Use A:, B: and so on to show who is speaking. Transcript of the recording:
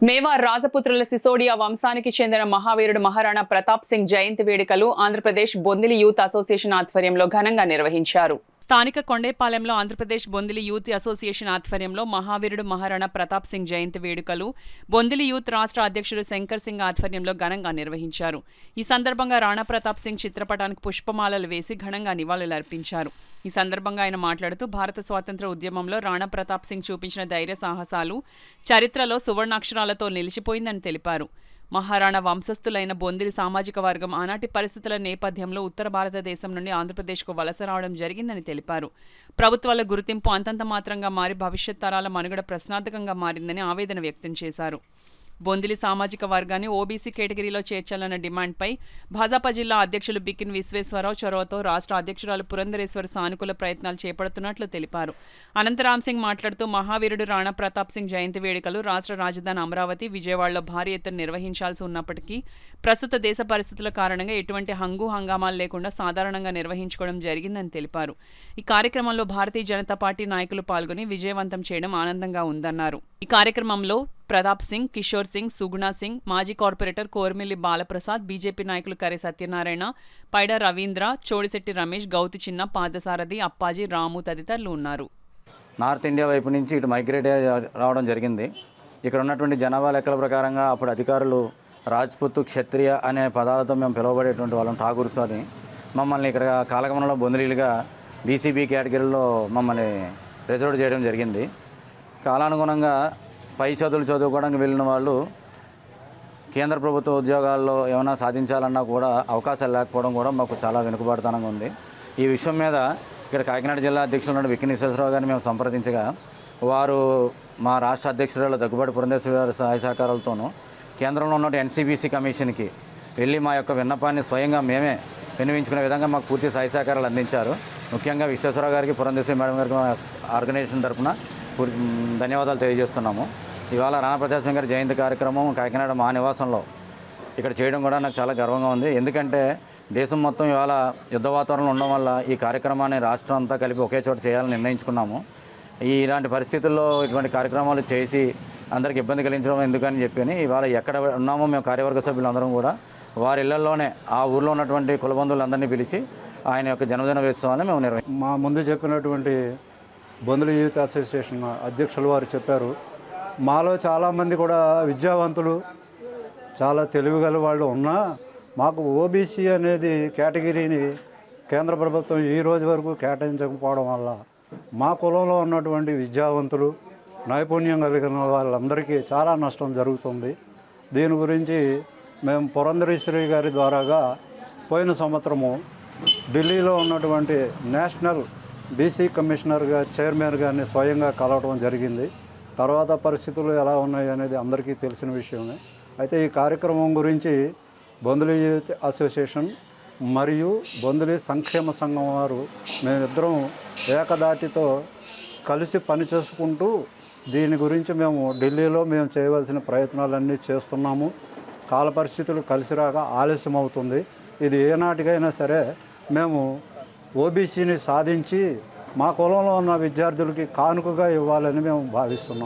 A: మేవార్ రాజపుత్రుల సిసోడియా వంశానికి చెందిన మహావీరుడు మహారాణా ప్రతాప్ సింగ్ జయంతి వేడుకలు ఆంధ్రప్రదేశ్ బొందిలి యూత్ అసోసియేషన్ ఆధ్వర్యంలో ఘనంగా నిర్వహించారు. స్థానిక కొండేపాలెంలో ఆంధ్రప్రదేశ్ బొందిలి యూత్ అసోసియేషన్ ఆధ్వర్యంలో మహావీరుడు మహారాణా ప్రతాప్ సింగ్ జయంతి వేడుకలు బొందిలి యూత్ రాష్ట్ర అధ్యక్షుడు శంకర్ సింగ్ ఆధ్వర్యంలో ఘనంగా నిర్వహించారు. ఈ సందర్భంగా రాణా ప్రతాప్ సింగ్ చిత్రపటానికి పుష్పమాలలు వేసి ఘనంగా నివాళులర్పించారు. ఈ సందర్భంగా ఆయన మాట్లాడుతూ భారత స్వాతంత్ర ఉద్యమంలో రాణా ప్రతాప్ సింగ్ చూపించిన ధైర్య సాహసాలు చరిత్రలో సువర్ణాక్షరాలతో నిలిచిపోయిందని తెలిపారు. మహారాణా వంశస్థులైన బొందిలి సామాజిక వర్గం ఆనాటి పరిస్థితుల నేపథ్యంలో ఉత్తర భారతదేశం నుండి ఆంధ్రప్రదేశ్కు వలస రావడం జరిగిందని తెలిపారు. ప్రభుత్వాల గుర్తింపు అంతంత మాత్రంగా మారి భవిష్యత్ తరాల మనుగడ ప్రశ్నార్థకంగా మారిందని ఆవేదన వ్యక్తం చేశారు. బొందిలి సామాజిక వర్గాన్ని ఓబీసీ కేటగిరీలో చేర్చాలన్న డిమాండ్పై భాజపా జిల్లా అధ్యక్షులు బికిన్ విశ్వేశ్వరరావు చొరవతో రాష్ట్ర అధ్యక్షురాలు పురంధరేశ్వరి సానుకూల ప్రయత్నాలు చేపడుతున్నట్లు తెలిపారు. అనంతరామ్ సింగ్ మాట్లాడుతూ మహావీరుడు రాణా ప్రతాప్ సింగ్ జయంతి వేడుకలు రాష్ట్ర రాజధాని అమరావతి, విజయవాడలో భారీ ఎత్తున నిర్వహించాల్సి ఉన్నప్పటికీ ప్రస్తుత దేశ పరిస్థితుల కారణంగా ఎటువంటి హంగామాలు లేకుండా సాధారణంగా నిర్వహించుకోవడం జరిగిందని తెలిపారు. ఈ కార్యక్రమంలో భారతీయ జనతా పార్టీ నాయకులు పాల్గొని విజయవంతం చేయడం ఆనందంగా ఉందన్నారు. ఈ కార్యక్రమంలో ప్రతాప్ సింగ్, కిషోర్ సింగ్, సుగుణా సింగ్, మాజీ కార్పొరేటర్ కోర్మిల్లి బాలప్రసాద్, బీజేపీ నాయకులు కరే సత్యనారాయణ, పైడ రవీంద్ర, చోడిశెట్టి రమేష్, గౌతి చిన్న, పాదసారథి, అప్పాజీ, రాము తదితరులు ఉన్నారు.
B: నార్త్ ఇండియా వైపు నుంచి ఇటు మైగ్రేట్ రావడం జరిగింది. ఇక్కడ ఉన్నటువంటి జనాభా లెక్కల ప్రకారంగా అప్పుడు అధికారులు రాజ్పుత్, క్షత్రియ అనే పదాలతో మేము పిలువబడేటువంటి వాళ్ళం, ఠాగూర్స్ అని. మమ్మల్ని ఇక్కడ కాలగమనంలో బొందిలీలుగా బీసీబీ కేటగిరీలో మమ్మల్ని రిజర్వ్ చేయడం జరిగింది. కాలానుగుణంగా పై చదువులు చదువుకోవడానికి వెళ్ళిన వాళ్ళు కేంద్ర ప్రభుత్వ ఉద్యోగాల్లో ఏమైనా సాధించాలన్నా కూడా అవకాశాలు లేకపోవడం కూడా మాకు చాలా వెనుకబాటుతనంగా ఉంది. ఈ విషయం మీద ఇక్కడ కాకినాడ జిల్లా అధ్యక్షులు బికిన్ విశ్వేశ్వరరావు గారిని మేము సంప్రదించగా వారు మా రాష్ట్ర అధ్యక్షురాలు దగ్గుబాటి పురంధేశ్వరి గారి సహాయ సహకారాలతోనూ కేంద్రంలో ఉన్న ఎన్సీబీసీ కమిషన్కి వెళ్ళి మా యొక్క విన్నపాన్ని స్వయంగా మేమే విన్నవించుకునే విధంగా మాకు పూర్తి సహాయ సహకారాలు అందించారు. ముఖ్యంగా విశ్వేశ్వరరావు గారికి, పురంధేశ్వరి మేడం గారికి ఆర్గనైజేషన్ తరఫున ధన్యవాదాలు తెలియజేస్తున్నాము. ఇవాళ రాణా ప్రతాప్ సింగ్ గారి జయంతి కార్యక్రమం కాకినాడ మా నివాసంలో ఇక్కడ చేయడం కూడా నాకు చాలా గర్వంగా ఉంది. ఎందుకంటే దేశం మొత్తం ఇవాళ యుద్ధ వాతావరణంలో ఉండడం వల్ల ఈ కార్యక్రమాన్ని రాష్ట్రం అంతా కలిపి ఒకే చోట చేయాలని నిర్ణయించుకున్నాము. ఇలాంటి పరిస్థితుల్లో ఇటువంటి కార్యక్రమాలు చేసి అందరికి ఇబ్బంది కలిగించడం ఎందుకని చెప్పి ఇవాళ ఎక్కడ ఉన్నామో మేము కార్యవర్గ సభ్యులందరం కూడా వారి ఇళ్లలోనే ఆ ఊర్లో ఉన్నటువంటి కులబంధువులందరినీ పిలిచి ఆయన యొక్క జన్మదిన ఉత్సవాన్ని మేము నిర్వహించాం.
C: మా ముందు చెప్పినటువంటి బొందిలి యూత్ అసోసియేషన్ అధ్యక్షులు వారు చెప్పారు, మాలో చాలామంది కూడా విద్యావంతులు, చాలా తెలివిగల వాళ్ళు ఉన్నా మాకు ఓబీసీ అనేది కేటగిరీని కేంద్ర ప్రభుత్వం ఈ రోజు వరకు కేటాయించకపోవడం వల్ల మా కులంలో ఉన్నటువంటి విద్యావంతులు, నైపుణ్యం కలిగిన వాళ్ళందరికీ చాలా నష్టం జరుగుతుంది. దీని గురించి మేము పురంధరేశ్వరి గారి ద్వారాగా పోయిన సంవత్సరము ఢిల్లీలో ఉన్నటువంటి నేషనల్ బీసీ కమిషనర్గా, చైర్మన్ గారిని స్వయంగా కలవడం జరిగింది. తర్వాత పరిస్థితులు ఎలా ఉన్నాయి అనేది అందరికీ తెలిసిన విషయమే. అయితే ఈ కార్యక్రమం గురించి బొందిలి యూత్ అసోసియేషన్ మరియు బొందిలి సంక్షేమ సంఘం వారు మేమిద్దరం ఏకదాటితో కలిసి పనిచేసుకుంటూ దీని గురించి మేము ఢిల్లీలో మేము చేయవలసిన ప్రయత్నాలన్నీ చేస్తున్నాము. కాల పరిస్థితులు కలిసి రాక ఆలస్యం అవుతుంది. ఇది ఏనాటికైనా సరే మేము ఓబీసీని సాధించి మా కులంలో ఉన్న విద్యార్థులకి కానుకగా ఇవ్వాలని మేము భావిస్తున్నాం.